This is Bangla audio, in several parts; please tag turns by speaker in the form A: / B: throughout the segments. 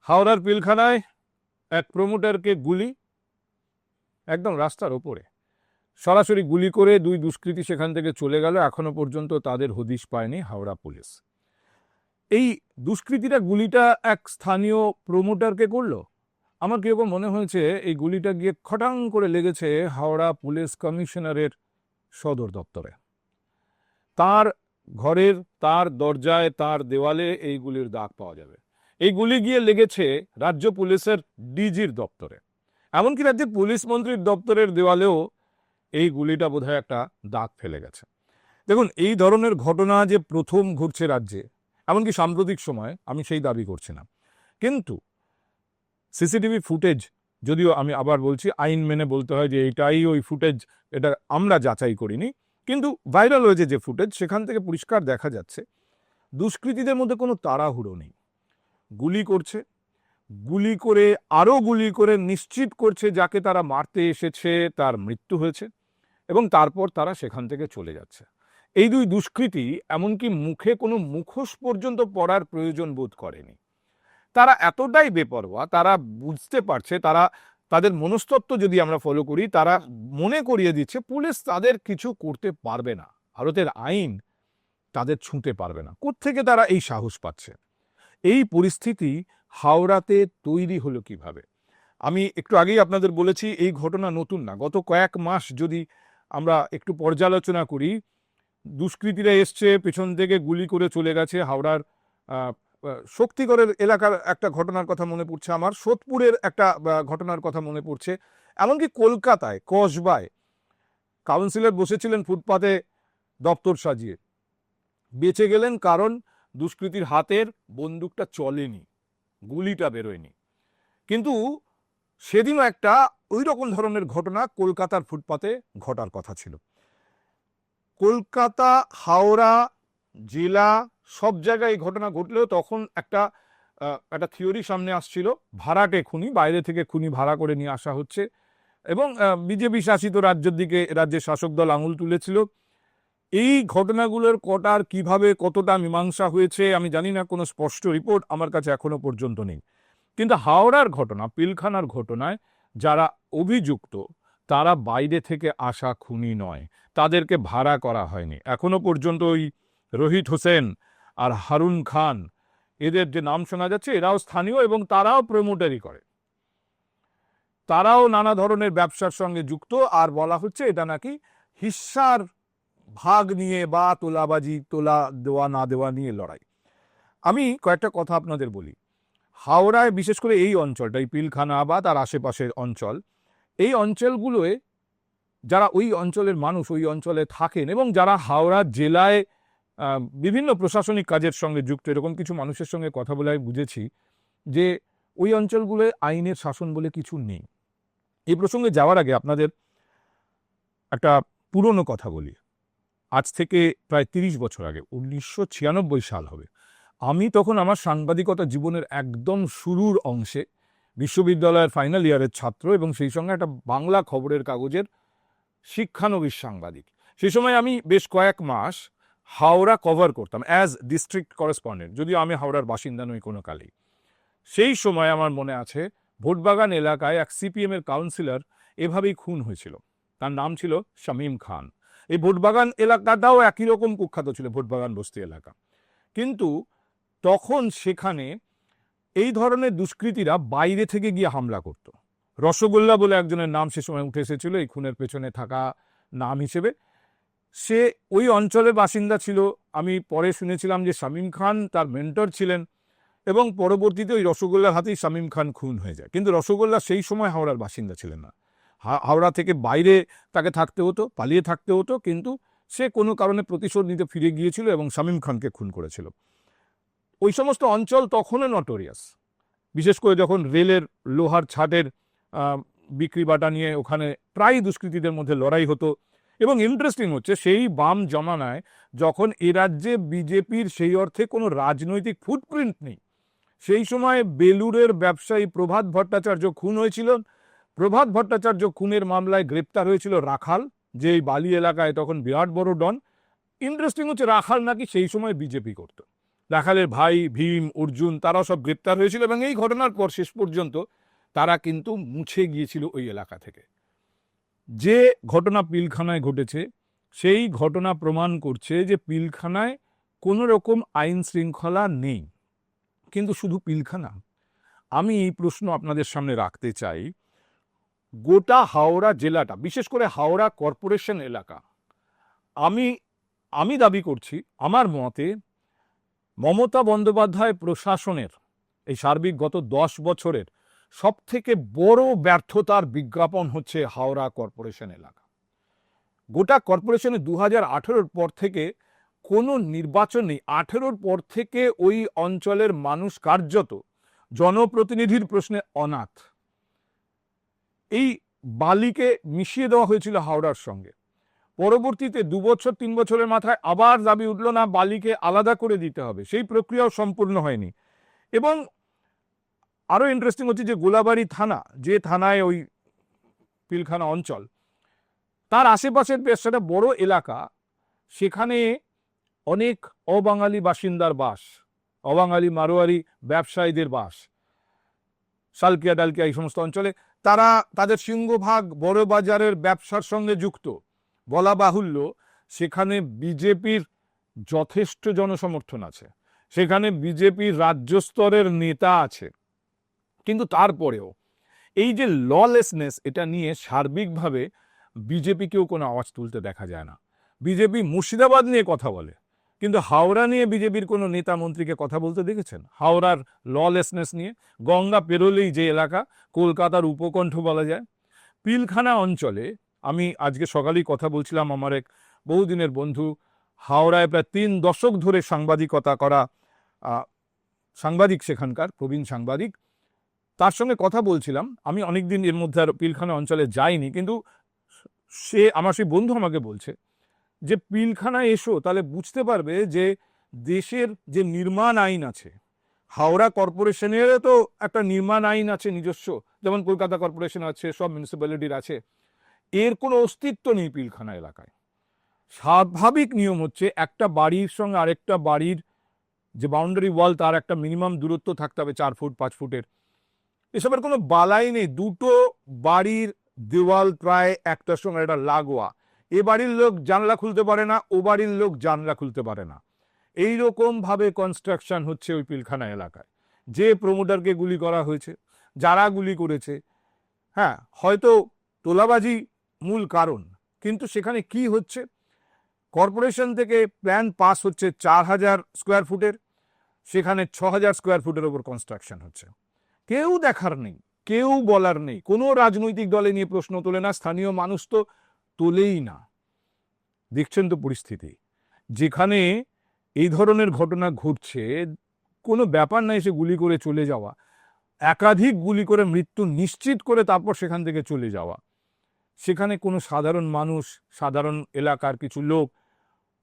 A: হাওড়ার পিলখানায় এক প্রমোটারকে গুলি, একদম রাস্তার ওপরে সরাসরি গুলি করে দুই দুষ্কৃতী সেখান থেকে চলে গেল। এখনো পর্যন্ত তাদের হদিশ পায়নি হাওড়া পুলিশ। এই দুষ্কৃতীরা গুলিটা এক স্থানীয় প্রমোটারকে করলো। আমার কিরকম মনে হয়েছে এই গুলিটা গিয়ে খটাং করে লেগেছে হাওড়া পুলিশ কমিশনারের সদর দপ্তরে। তার ঘরের, তার দরজায়, তার দেওয়ালে এই গুলির দাগ পাওয়া যাবে। এই গুলি গিয়ে লেগেছে রাজ্য পুলিশের ডিজির দপ্তরে, এমনকি রাজ্যের পুলিশ মন্ত্রীর দপ্তরের দেওয়ালেও এই গুলিটা বোধহয় একটা দাগ ফেলে গেছে। দেখুন, এই ধরনের ঘটনা যে প্রথম ঘটছে রাজ্যে, এমনকি সাম্প্রতিক সময়, আমি সেই দাবি করছি না, কিন্তু সিসিটিভি ফুটেজ, যদিও আমি আবার বলছি আইন মেনে বলতে হয় যে এটাই ওই ফুটেজ, এটা আমরা যাচাই করিনি, কিন্তু ভাইরাল হয়েছে যে ফুটেজ, সেখান থেকে পরিষ্কার দেখা যাচ্ছে দুষ্কৃতীদের মধ্যে কোনো তাড়াহুড়ো নেই। গুলি করছে, গুলি করে আরও গুলি করে নিশ্চিত করছে যাকে তারা মারতে এসেছে তার মৃত্যু হয়েছে, এবং তারপর তারা সেখান থেকে চলে যাচ্ছে। এই দুই দুষ্কৃতী এমনকি মুখে কোনো মুখোশ পর্যন্ত পরার প্রয়োজন বোধ করেনি। তারা এতটাই বেপরোয়া, তারা বুঝতে পারছে, তারা তাদের মনস্তত্ত্ব যদি আমরা ফলো করি, তারা মনে করিয়ে দিচ্ছে পুলিশ তাদের কিছু করতে পারবে না, ভারতের আইন তাদের ছুঁতে পারবে না। কোত্থেকে তারা এই সাহস পাচ্ছে? এই পরিস্থিতি হাওড়াতে তৈরি হলো কিভাবে? আমি একটু আগেই আপনাদের বলেছি এই ঘটনা নতুন না। গত কয়েক মাস যদি আমরা একটু পর্যালোচনা করি, দুষ্কৃতীরা এসছে, পেছন থেকে গুলি করে চলে গেছে। হাওড়ার শক্তিগড়ের এলাকার একটা ঘটনার কথা মনে পড়ছে আমার, সোদপুরের একটা ঘটনার কথা মনে পড়ছে, এমনকি কলকাতায় কসবায় কাউন্সিলর বসেছিলেন ফুটপাতে দপ্তর সাজিয়ে, বেঁচে গেলেন কারণ দুষ্কৃতীর হাতের বন্দুকটা চলেনি, গুলিটা বেরোয়নি। কিন্তু সেদিনও একটা ওই রকম ধরনের ঘটনা কলকাতার ফুটপাতে ঘটার কথা ছিল। কলকাতা, হাওড়া জেলা সব জায়গায় এই ঘটনা ঘটলেও তখন একটা থিওরি সামনে আসছিল, ভাড়াটে খুনি, বাইরে থেকে খুনি ভাড়া করে নিয়ে আসা হচ্ছে, এবং বিজেপি শাসিত রাজ্যের শাসক দল আঙুল তুলেছিল। এই ঘটনাগুলোর কটার কিভাবে কতটা মীমাংসা হয়েছে আমি জানি না, কোনো স্পষ্ট রিপোর্ট আমার কাছে এখনো পর্যন্ত নেই। কিন্তু হাওড়ার ঘটনা, পিলখানার ঘটনায় যারা অভিযুক্ত তারা বাইরে থেকে আসা খুনি নয়, তাদেরকে ভাড়া করা হয়নি। এখনো পর্যন্ত ওই রোহিত হোসেন আর হারুন খান, এদের যে নাম শোনা যাচ্ছে, এরাও স্থানীয় এবং তারাও প্রমোটারি করে, তারাও নানা ধরনের ব্যবসার সঙ্গে যুক্ত। আর বলা হচ্ছে এটা নাকি হিস্সার ভাগ নিয়ে বা তোলাবাজি, তোলা দেওয়া না দেওয়া নিয়ে লড়াই। আমি কয়েকটা কথা আপনাদের বলি। হাওড়ায় বিশেষ করে এই অঞ্চলটা, এই পিলখানা বা তার আশেপাশের অঞ্চল, এই অঞ্চলগুলোয় যারা ওই অঞ্চলের মানুষ, ওই অঞ্চলে থাকেন এবং যারা হাওড়া জেলায় বিভিন্ন প্রশাসনিক কাজের সঙ্গে যুক্ত, এরকম কিছু মানুষের সঙ্গে কথা বলে আমি বুঝেছি যে ওই অঞ্চলগুলোয় আইনের শাসন বলে কিছু নেই। এই প্রসঙ্গে যাওয়ার আগে আপনাদের একটা পুরনো কথা বলি। আজ থেকে প্রায় 30 বছর আগে, 1996 সাল হবে, আমি তখন আমার সাংবাদিকতা জীবনের একদম শুরুর অংশে বিশ্ববিদ্যালয়ের ফাইনাল ইয়ারের ছাত্র, এবং সেই সঙ্গে একটা বাংলা খবরের কাগজের শিক্ষানবিশ সাংবাদিক। সেই সময় আমি বেশ কয়েক মাস হাওড়া কভার করতাম অ্যাজ ডিস্ট্রিক্ট করেসপন্ডেন্ট, যদিও আমি হাওড়ার বাসিন্দা নই কোনো কালেই। সেই সময় আমার মনে আছে ভোটবাগান এলাকায় এক সিপিএমের কাউন্সিলর এভাবেই খুন হয়েছিল। তার নাম ছিল শামীম খান। এই ভোটবাগান এলাকাটাও একই রকম কুখ্যাত ছিল, ভোটবাগান বস্তি এলাকা। কিন্তু তখন সেখানে এই ধরনের দুষ্কৃতীরা বাইরে থেকে গিয়ে হামলা করত। রসগোল্লা বলে একজনের নাম সে সময় উঠে এসেছিল এই খুনের পেছনে থাকা নাম হিসেবে। সে ওই অঞ্চলের বাসিন্দা ছিল। আমি পরে শুনেছিলাম যে শামীম খান তার মেন্টর ছিলেন, এবং পরবর্তীতে ওই রসগোল্লার হাতেই শামীম খান খুন হয়ে যায়। কিন্তু রসগোল্লা সেই সময় হাওড়ার বাসিন্দা ছিলেন না, হাওড়া থেকে বাইরে তাকে থাকতে হতো, পালিয়ে থাকতে হতো, কিন্তু সে কোনো কারণে প্রতিশোধ নিতে ফিরে গিয়েছিল এবং শামীম খানকে খুন করেছিল। ওই সমস্ত অঞ্চল তখনও নটোরিয়াস, বিশেষ করে যখন রেলের লোহার ছাদের বিক্রি বাটা নিয়ে ওখানে প্রায় দুষ্কৃতীদের মধ্যে লড়াই হতো। এবং ইন্টারেস্টিং হচ্ছে, সেই বাম জমানায় যখন এ রাজ্যে বিজেপির সেই অর্থে কোনো রাজনৈতিক ফুটপ্রিন্ট নেই, সেই সময় বেলুরের ব্যবসায়ী প্রভাত ভট্টাচার্য খুন হয়েছিল। প্রভাত ভট্টাচার্য খুনের মামলায় গ্রেপ্তার হয়েছিল রাখাল, যে এই বালি এলাকায় তখন বিরাট বড় ডন। ইন্টারেস্টিং হচ্ছে, রাখাল নাকি সেই সময় বিজেপি করত। রাখালের ভাই ভীম, অর্জুন তারাও সব গ্রেপ্তার হয়েছিল এবং এই ঘটনার পর শেষ পর্যন্ত তারা কিন্তু মুছে গিয়েছিল ওই এলাকা থেকে। যে ঘটনা পিলখানায় ঘটেছে সেই ঘটনা প্রমাণ করছে যে পিলখানায় কোনো রকম আইন শৃঙ্খলা নেই। কিন্তু শুধু পিলখানা, আমি এই প্রশ্ন আপনাদের সামনে রাখতে চাই, গোটা হাওড়া জেলাটা, বিশেষ করে হাওড়া কর্পোরেশন এলাকা, আমি আমি দাবি করছি, আমার মতে মমতা বন্দ্যোপাধ্যায় প্রশাসনের এই সার্বিক গত 10 বছরের সব থেকে বড় ব্যর্থতার বিজ্ঞাপন হচ্ছে হাওড়া কর্পোরেশন এলাকা। গোটা কর্পোরেশনে 2018 পর থেকে কোনো নির্বাচন নেই। 18 পর থেকে ওই অঞ্চলের মানুষ কার্যত জনপ্রতিনিধির প্রশ্নে অনাথ। এই বালিকে মিশিয়ে দেওয়া হয়েছিল হাওড়ার সঙ্গে। পরবর্তীতে 2 বছর 3 বছরের মাথায় আবার দাবি উঠল না বালিকে আলাদা করে দিতে হবে, সেই প্রক্রিয়াও সম্পূর্ণ হয়নি। এবং আরো ইন্টারেস্টিং হচ্ছে যে গোলাবাড়ি থানা, যে থানায় ওই পিলখানা অঞ্চল, তার আশেপাশের বেশ একটা বড় এলাকা, সেখানে অনেক অবাঙালি বাসিন্দার বাস, অবাঙালি মারোয়ারি ব্যবসায়ীদের বাস, সালকিয়া ডালকিয়া এই সমস্ত অঞ্চলে। তারা তাদের সিংহভাগ বড় বাজারের ব্যবসার সঙ্গে যুক্ত। বলা বাহুল্য সেখানে বিজেপির যথেষ্ট জনসমর্থন আছে, সেখানে বিজেপির রাজ্য স্তরের নেতা আছে। কিন্তু তারপরেও এই যে ললেসনেস, এটা নিয়ে সার্বিকভাবে বিজেপিকেও কোনো আওয়াজ তুলতে দেখা যায় না। বিজেপি মুর্শিদাবাদ নিয়ে কথা বলে, কিন্তু হাওড়া নিয়ে বিজেপির কোনো নেতা মন্ত্রীকে কথা বলতে দেখেছেন? হাওড়ার ললেসনেস নিয়ে, গঙ্গা পেরোলেই যে এলাকা, কলকাতার উপকণ্ঠ বলা যায়, পিলখানা অঞ্চলে। আমি আজকে সকালেই কথা বলছিলাম আমার এক বহুদিনের বন্ধু, হাওড়ায় প্রায় 3 দশক ধরে সাংবাদিকতা করা সাংবাদিক, সেখানকার প্রবীণ সাংবাদিক, তার সঙ্গে কথা বলছিলাম। আমি অনেকদিন এর মধ্যে আর পিলখানা অঞ্চলে যাইনি, কিন্তু সে আমার সেই বন্ধু আমাকে বলছে যে পিলখানায় এসো, তাহলে বুঝতে পারবে যে দেশের যে নির্মাণ আইন আছে, হাওড়া কর্পোরেশনের তো একটা নির্মাণ আইন আছে নিজস্ব, যেমন কলকাতা কর্পোরেশন আছে, সব মিউনিসিপ্যালিটির আছে, এর কোনো অস্তিত্ব নেই পিলখানা এলাকায়। স্বাভাবিক নিয়ম হচ্ছে একটা বাড়ির সঙ্গে আরেকটা বাড়ির যে বাউন্ডারি ওয়াল, তার একটা মিনিমাম দূরত্ব থাকতে হবে 4 ফুট 5 ফুটের। এসবের কোনো বালাই নেই। দুটো বাড়ির দেওয়াল প্রায় একটার সঙ্গে একটা লাগোয়া, এ বাড়ির লোক জানলা খুলতে পারে না, ও বাড়ির লোক জানলা খুলতে পারে না। এইরকম ভাবে কনস্ট্রাকশন হচ্ছে ওই পিলখানা এলাকায়। যে প্রমোটারকে গুলি করা হয়েছে, যারা গুলি করেছে, হ্যাঁ হয়তো তোলাবাজি মূল কারণ, কিন্তু সেখানে কি হচ্ছে, কর্পোরেশন থেকে প্ল্যান পাস হচ্ছে 4000 স্কোয়ার ফুটের, সেখানে 6000 স্কোয়ার ফুটের ওপর কনস্ট্রাকশন হচ্ছে। কেউ দেখার নেই, কেউ বলার নেই, কোনো রাজনৈতিক দলে নিয়ে প্রশ্ন তোলে না, স্থানীয় মানুষ তো তোলেই না। দেখছেন তো পরিস্থিতি, যেখানে এই ধরনের ঘটনা ঘটছে, কোনো ব্যাপার না এসে গুলি করে চলে যাওয়া, একাধিক গুলি করে মৃত্যু নিশ্চিত করে তারপর সেখান থেকে চলে যাওয়া। সেখানে কোনো সাধারণ মানুষ, সাধারণ এলাকার কিছু লোক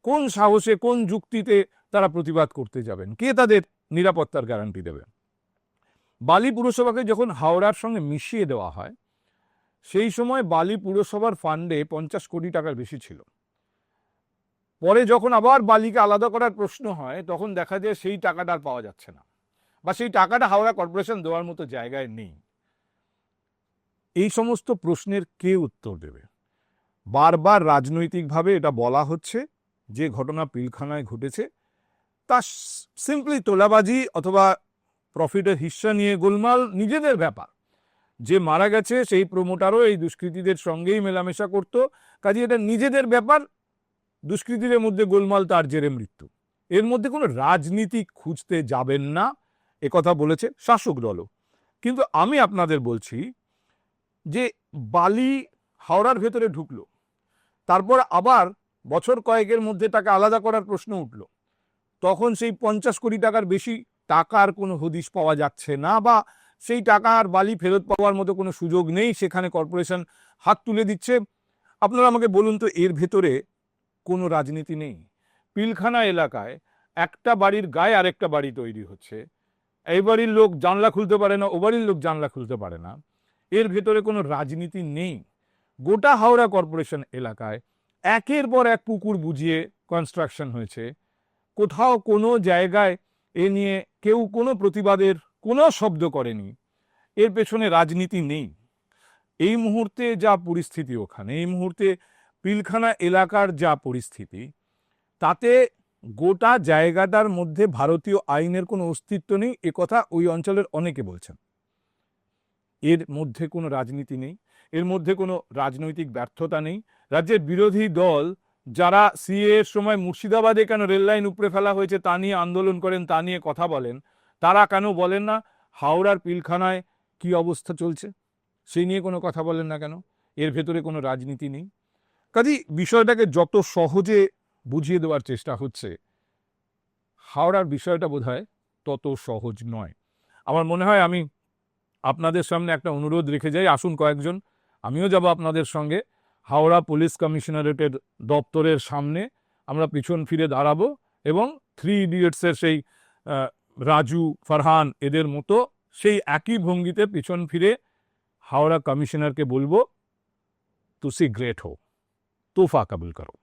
A: কোন সাহসে, কোন যুক্তিতে তারা প্রতিবাদ করতে যাবেন? কে তাদের নিরাপত্তার গ্যারান্টি দেবে? বালি পুরসভাকে যখন হাওড়ার সঙ্গে মিশিয়ে দেওয়া হয়, সেই সময় বালি পুরসভার ফান্ডে 50 কোটি টাকার বেশি ছিল। পরে যখন আবার বালিকে আলাদা করার প্রশ্ন হয়, তখন দেখা যায় সেই টাকাটা আর পাওয়া যাচ্ছে না, বা সেই টাকাটা হাওড়া কর্পোরেশন দেওয়ার মতো জায়গায় নেই। এই সমস্ত প্রশ্নের কে উত্তর দেবে? বারবার রাজনৈতিকভাবে এটা বলা হচ্ছে যে ঘটনা পিলখানায় ঘটেছে তা সিম্পলি তোলাবাজি অথবা প্রফিটের হিস্সা নিয়ে গোলমাল, নিজেদের ব্যাপার। যে মারা গেছে সেই প্রমোটারও এই দুষ্কৃতীদের সঙ্গেই মেলামেশা করত, কাজে এটা নিজেদের ব্যাপার, দুষ্কৃতীদের মধ্যে গোলমাল, তার জেরে মৃত্যু। এর মধ্যে কোনো রাজনীতি খুঁজতে যাবেন না, একথা বলেছে শাসক দলও। কিন্তু আমি আপনাদের বলছি যে বালি হাওড়ার ভেতরে ঢুকলো, তারপর আবার বছর কয়েকের মধ্যে তাকে আলাদা করার প্রশ্ন উঠল, তখন সেই 50 কোটি টাকার বেশি টাকার কোনো হদিশ পাওয়া যাচ্ছে না, বা সেই টাকা আর বালি ফেরত পাওয়ার মতো কোনো সুযোগ নেই, সেখানে কর্পোরেশন হাত তুলে দিচ্ছে। আপনারা আমাকে বলুন তো, এর ভেতরে কোনো রাজনীতি নেই? পিলখানা এলাকায় একটা বাড়ির গায়ে আরেকটা বাড়ি তৈরি হচ্ছে, এই বাড়ির লোক জানলা খুলতে পারে না, ও বাড়ির লোক জানলা খুলতে পারে না, এর ভেতরে কোনো রাজনীতি নেই। গোটা হাওড়া কর্পোরেশন এলাকায় একের পর এক পুকুর বুঝিয়ে কনস্ট্রাকশন হয়েছে, কোথাও কোনো জায়গায় এ নিয়ে কেউ কোনো প্রতিবাদের কোনো শব্দ করেনি। এর পেছনে রাজনীতি নেই। এই মুহূর্তে যা পরিস্থিতি ওখানে, এই মুহূর্তে পিলখানা এলাকার যা পরিস্থিতি, তাতে গোটা জায়গাটার মধ্যে ভারতীয় আইনের কোনো অস্তিত্ব নেই, এ কথা ওই অঞ্চলের অনেকে বলছেন। এর মধ্যে কোনো রাজনীতি নেই, এর মধ্যে কোনো রাজনৈতিক ব্যর্থতা নেই। রাজ্যের বিরোধী দল যারা সিএ এর সময় মুর্শিদাবাদে কেন রেল লাইন উপড়ে ফেলা হয়েছে তা নিয়ে আন্দোলন করেন, তা নিয়ে কথা বলেন, তারা কেন বলেন না হাওড়ার পিলখানায় কি অবস্থা চলছে, সেই নিয়ে কোনো কথা বলেন না কেন? এর ভেতরে কোনো রাজনীতি নেই। কাজেই বিষয়টাকে যত সহজে বুঝিয়ে দেওয়ার চেষ্টা হচ্ছে, হাওড়ার বিষয়টা বোধহয় তত সহজ নয়। আমার মনে হয় আমি আপনাদের সামনে একটা অনুরোধ রেখে যাই, আসুন কয়েকজন, আমিও যাব আপনাদের সঙ্গে। হাওড়া পুলিশ কমিশনারেটের দপ্তরের সামনে আমরা পিছন ফিরে দাঁড়াবো এবং 3 ইডিয়টসের সেই রাজু, ফারহান এদের মতো সেই একই ভঙ্গিতে পিছন ফিরে হাওড়া কমিশনারকে বলবো, তুসি গ্রেট হো, তোহফা কবুল করো।